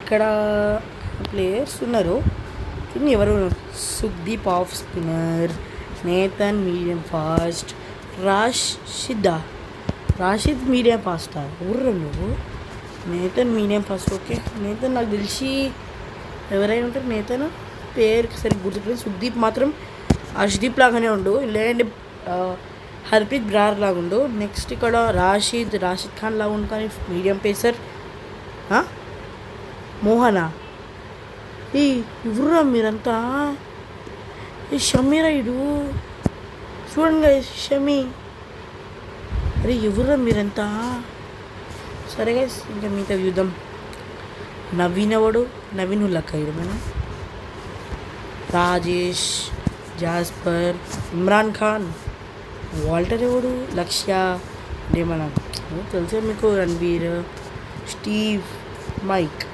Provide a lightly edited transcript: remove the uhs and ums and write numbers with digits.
ఇక్కడ ప్లేయర్స్ ఉన్నారు. చూడండి ఎవరు. Sukhdeep off spinner, Nathan medium fast, Rashid medium ఫాస్టా ఊర్రా నువ్వు. Nathan medium fast. Okay, Nathan నాకు తెలిసి ఎవరైనా ఉంటారు. నేతన్ పేరుకి సరిగ్గా గుర్తుపెట్టి. సుఖ్దీప్ మాత్రం అర్షదీప్ లాగానే ఉండు, లేదంటే హర్ప్రీత్ బ్రార్ లాగా ఉండు. నెక్స్ట్ ఇక్కడ రాషిద్ ఖాన్ లాగా ఉండు, కానీ మీడియం పేసర్. మోహనా ఈ ఇవ్వరా మీరంతా. ఈ షమీరా ఇడు చూడండి షమీ. అరే ఎవరురా మీరంతా. సరే గైస్, ఇంకా మిగతా చూద్దాం. నవీన్ ఎవడు? నవీన్ ఉల్లక్క ఇడు. మనం రాజేష్, జాస్పర్, ఇమ్రాన్ ఖాన్, వాల్టర్ ఎవడు? లక్ష్య అంటే మనం తెలుసా మీకు, రణ్వీర్, స్టీవ్, మైక్.